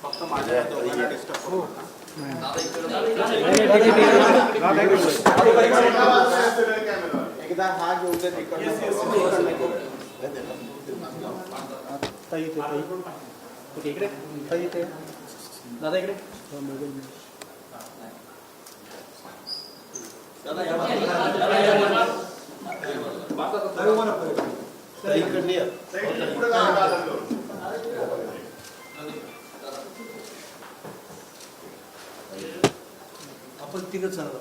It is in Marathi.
फक्त माझ्या दोघांना डिस्टर्ब करू नका. एकदा हा घेऊन दे तिकडनं. इकडे दादा इकडे आपण तिघच इकडे